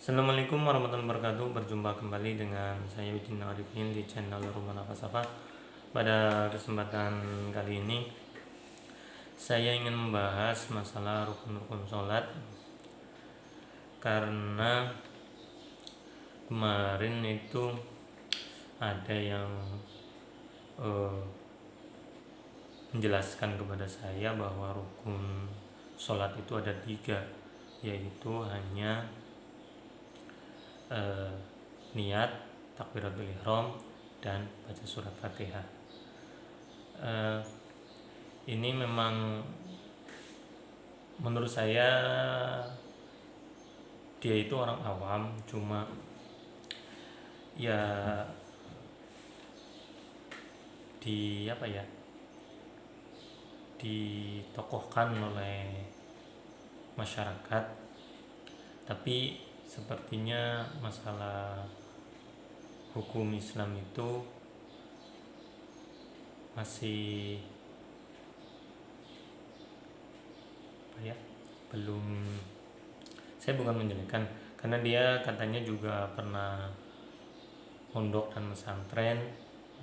Assalamualaikum warahmatullahi wabarakatuh. Berjumpa kembali dengan saya Wijin Arifin di channel Rumah Nafas Safa. Pada kesempatan kali ini saya ingin membahas masalah rukun-rukun sholat, karena kemarin itu ada yang menjelaskan kepada saya bahwa rukun sholat itu ada 3, yaitu hanya niat, takbiratul ihram, dan baca surat Fatihah. Ini memang menurut saya dia itu orang awam, cuma ya ditokohkan oleh masyarakat, tapi sepertinya masalah hukum Islam itu masih belum, saya bukan menjelekkan, karena dia katanya juga pernah mondok dan pesantren,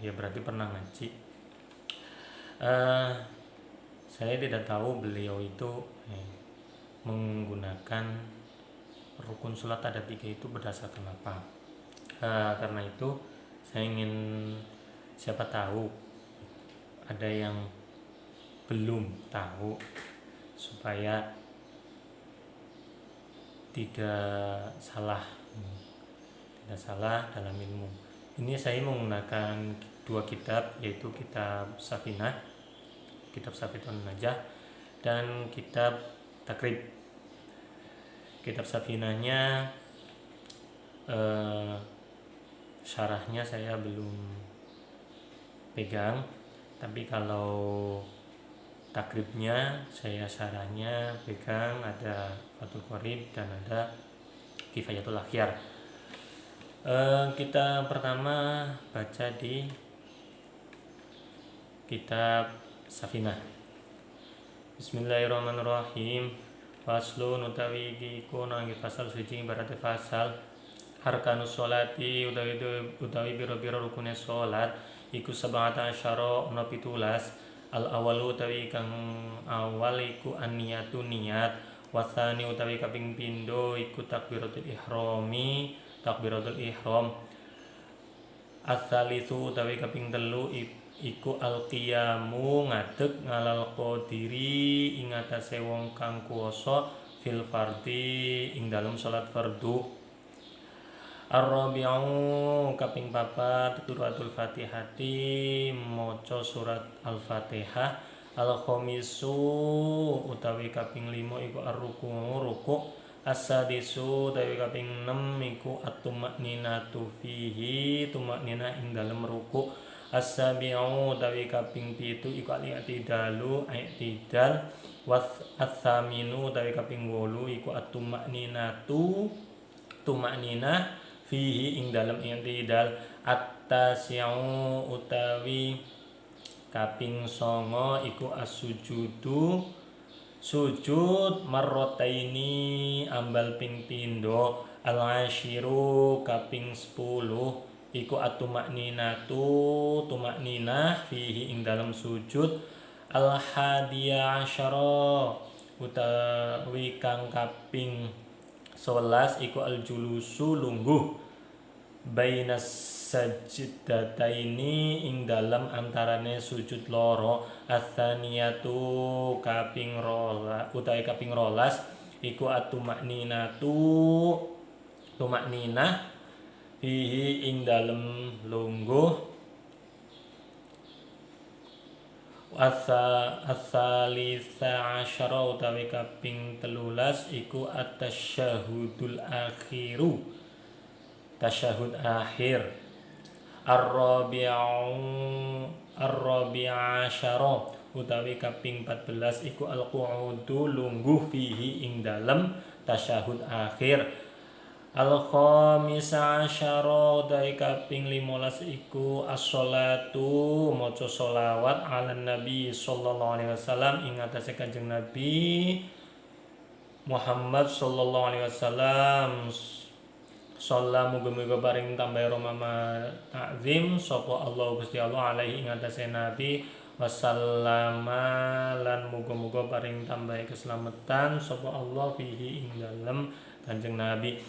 ya berarti pernah ngaji. Saya tidak tahu beliau itu menggunakan rukun sholat ada 3 itu berdasarkan apa. Karena itu saya ingin, siapa tahu ada yang belum tahu, supaya tidak salah dalam ilmu. Ini saya menggunakan 2 kitab, yaitu kitab Safinah, kitab Safinahun Najah, dan kitab Takrib. Kitab Safinahnya syarahnya saya belum pegang, tapi kalau takribnya saya syarahnya pegang, ada Fathul Qorib dan ada Kifayatul Akhyar. Kita pertama baca di kitab Safinah. Bismillahirrahmanirrahim. Faslun utawi iki kono pasal suci berarti pasal arkanus sholati utawi biro-biro rukune sholat iku sab'ata asyara ana 17. Al awalu utawi kang awal iku an-niyatu niat, wasani utawi kaping pindho iku takbiratul ihram, as-salisu utawi kaping telu iku al-qiyamu ngadeg ngalal qadiri ing atase wong kang kuwasa fil fardhi ing dalem salat fardu. Ar-rabi'u kaping 4 qiraatul Fatihati maca surat Al-Fatihah. Al-khamisu utawi kaping 5 iku ar-ruku'. As-sadisu utawi kaping 6 iku at-tuma'ninatu fihi, tuma'ninah ing dalem ruku'. As-sabi'u utawi kaping 7 iku al-i'tidalu, i'tidal. Was-thaminu utawi kaping 8 iku at-tuma'ninatu, tuma'ninah fihi ing dalem i'tidal. At-tasi'u utawi kaping 9 iku as-sujudu, sujud marrataini ambal ping pindho. Al-ashiru kaping 10 iku at-tuma'ninatu, tuma'ninah fihi ing dalem sujud. Al-hadiya asyara utawi kang kaping 11 iku al-julusu lungguh bainas sajdataini ing dalam antarane sujud loro. Ats-tsaniyatu kaping 12 utawi kaping 12 iku at-tuma'ninatu, tuma'ninah fihi ing dalem lungguh. As-salisa asyara utawi kaping 13 iku at-tasyahudul akhiru, tasyahud akhir. Ar-rabi'a asyara utawi kaping 14 iku al-qu'udu lungguh fihi ing dalem tasyahud akhir. Al-khamisa asyara utawi kaping 15 iku as-sholatu maca sholawat ala nabi sallallahu alaihi wasallam ing atase Kanjeng Nabi Muhammad sallallahu alaihi wasallam Sholla muga-muga paring tambah romama ta'zim sapa Allah Gusti Allah alaihi ing atase Nabi wasallama lan muga-muga paring tambah keselamatan sapa Allah fihi ing dalem Kanjeng Nabi.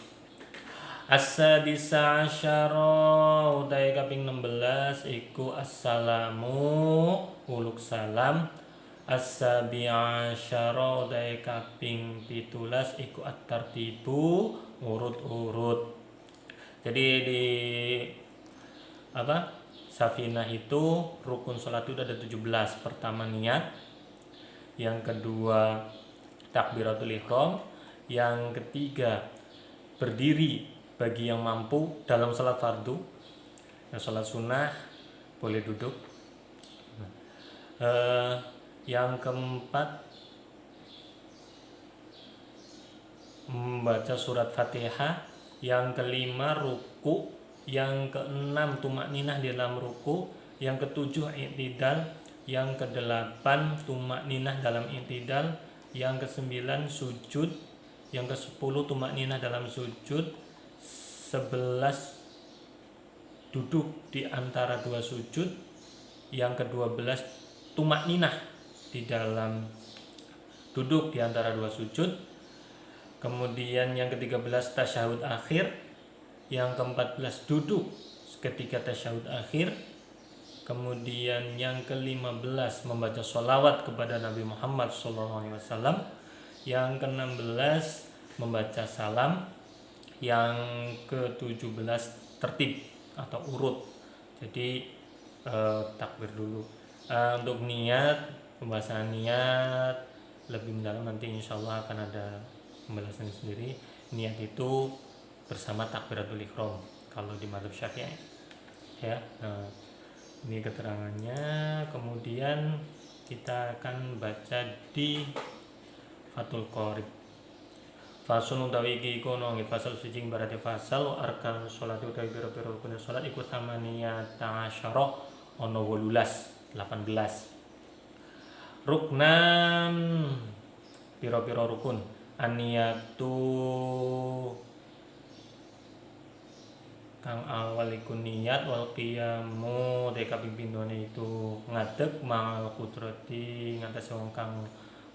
As-sadisa asyara utai kaping 16 iku assalamu uluk salam. As-sabi'a asyara utai kaping 17 iku at-tartibu urut-urut. Jadi di Safinah itu rukun sholat itu ada 17. Pertama niat, yang kedua takbiratul ihram, yang ketiga berdiri bagi yang mampu dalam sholat fardu. Yang sholat sunnah boleh duduk. Yang keempat membaca surat Fatihah. Yang kelima ruku, yang keenam tumakninah di dalam ruku, yang ketujuh i'tidal, yang kedelapan tumakninah dalam i'tidal, yang kesembilan sujud, yang kesepuluh tumakninah dalam sujud, 11 duduk di antara dua sujud, yang ke-12 tumakninah di dalam duduk di antara dua sujud. Kemudian yang ke-13 tasyahud akhir, yang ke-14 duduk ketika tasyahud akhir. Kemudian yang ke-15 membaca sholawat kepada Nabi Muhammad SAW. Yang ke-16 membaca salam. Yang ke-17 tertib atau urut. Jadi takbir dulu. Untuk niat, pembahasan niat lebih mendalam nanti insya Allah akan ada pembahasan sendiri. Niat itu bersama takbiratul ihram kalau di mazhab Syafi'i ya. Ini keterangannya. Kemudian kita akan baca di Fathul Qorib. Fasun utawi iki iku ana fasal suci berarti fasal arkan salat utawi pira-pira rukun salat iku samaniyata asyara ana 18. Ruknan pira-pira rukun. Aniyatu kang awal iku niat, wal qiyamu te kaping pindhone itu ngadeg mal qudrati ngatasi wong kang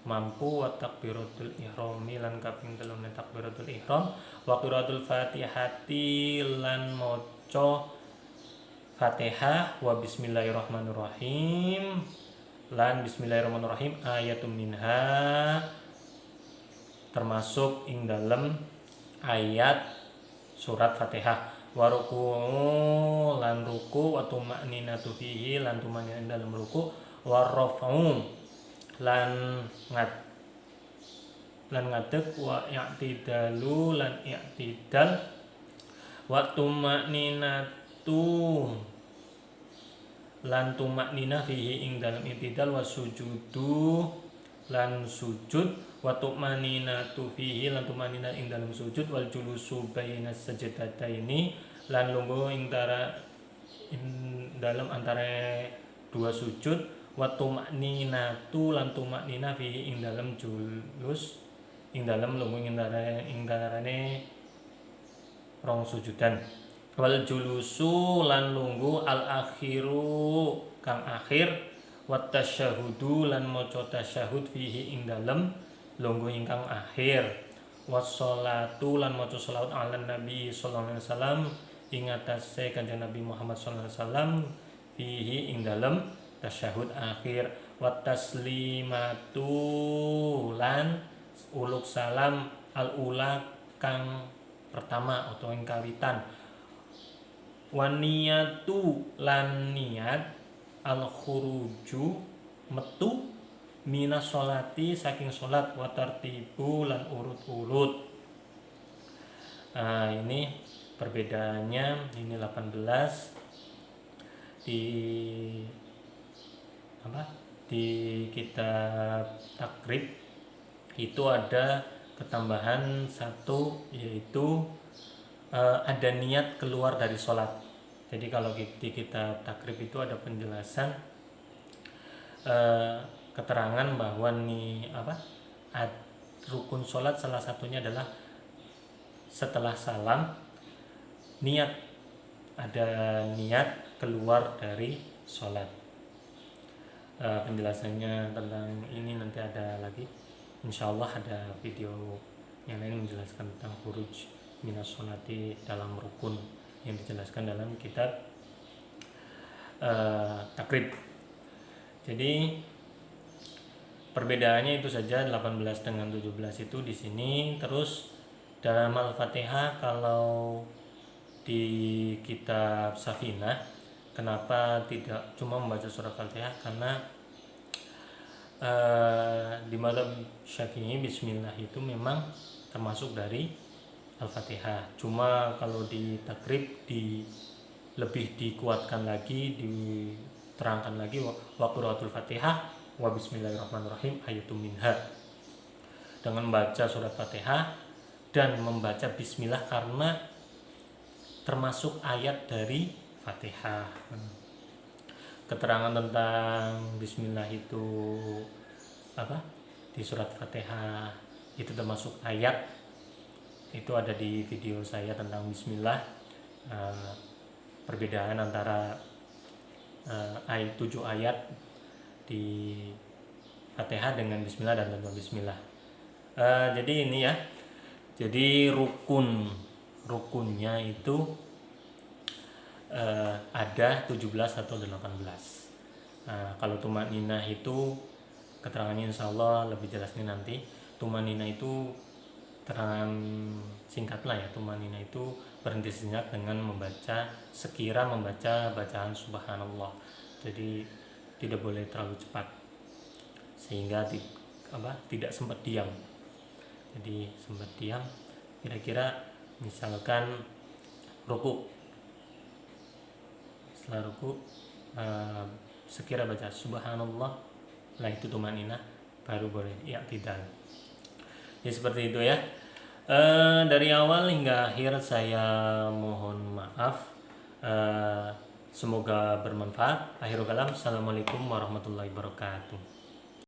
mampu, wa takbiratul ihrami lan kaping 3 takbiratul ihram, wa qiraatul fatihati lan maca Fatihah, wa bismillahirrahmanirrahim lan bismillahirrahmanirrahim ayatum minha termasuk ing dalem ayat surat Fatihah, wa ruku'u lan ruku, wa tumakninatu fihi lan tumakninah dalam ruku, wa raf'u lan ngadeg, wa i'tidalu lan i'tidal, wa tumakninatu lan tumakninah fihi ing dalam i'tidal, wa sujudu lan sujud, wa tu'maninatu fihi lan tu'manina ing dalam sujud, wal julusu baina sajdataini lan lungguh ing dalam antara dua sujud, wa tu'maninatu lan tu'manina fihi ing dalam julus ing dalam lungguh ing darane rong sujudan, wal julusu lan lungguh al akhiru kang akhir, wat tasyahudu lan maca tasyahud fihi ing dalem lungguh ingkang akhir, wassalatu lan maca sholawat ala Nabi sallallahu alaihi wasallam ing atase Kanjeng Nabi Muhammad sallallahu alaihi wasallam fihi ing dalem tasyahud akhir, wat taslimatu lan uluk salam al ula kang pertama atau ing kawitan, wan niyatu lan niat al khuruju metu minas sholati saking sholat, wa tartibu lan urut-urut. Ini perbedaannya. Ini 18 di kitab takrib itu ada ketambahan satu, yaitu ada niat keluar dari sholat. Jadi kalau di kitab takrib itu ada penjelasan keterangan bahwa rukun sholat salah satunya adalah setelah salam niat, ada niat keluar dari sholat. Penjelasannya tentang ini nanti ada lagi, insyaallah ada video yang lain menjelaskan tentang khuruj minas sholati dalam rukun yang dijelaskan dalam kitab takrib. Jadi perbedaannya itu saja, 18 dengan 17 itu di sini. Terus dalam Al-Fatihah, kalau di kitab Safinah, kenapa tidak cuma membaca surat Fatihah? Karena di mazhab Syafi'i bismillah itu memang termasuk dari Al-Fatihah. Cuma kalau di takrib lebih dikuatkan lagi, diterangkan lagi wa qiraatul Fatihah wa bismillahirrahmanirrahim ayatum minha, dengan membaca surat Fatihah dan membaca bismillah karena termasuk ayat dari Fatihah. Keterangan tentang bismillah itu apa di surat Fatihah itu termasuk ayat, itu ada di video saya tentang bismillah, perbedaan antara 7 ayat di Fatihah dengan bismillah dan tanpa bismillah. Jadi ini ya, jadi rukunnya itu ada 17 atau 18. Kalau tumanina itu keterangannya insya Allah lebih jelasnya nanti. Tumanina itu keterangan singkatlah ya, tumanina itu berhenti sejenak dengan membaca, sekira membaca bacaan subhanallah. Jadi tidak boleh terlalu cepat sehingga tidak sempat diam. Jadi sempat diam, kira-kira misalkan ruku, setelah ruku sekira baca subhanallah, lah itu tumanina, baru boleh i'tidal. Ya seperti itu ya. Dari awal hingga akhir saya mohon maaf. Semoga bermanfaat. Akhirul kalam, assalamualaikum warahmatullahi wabarakatuh.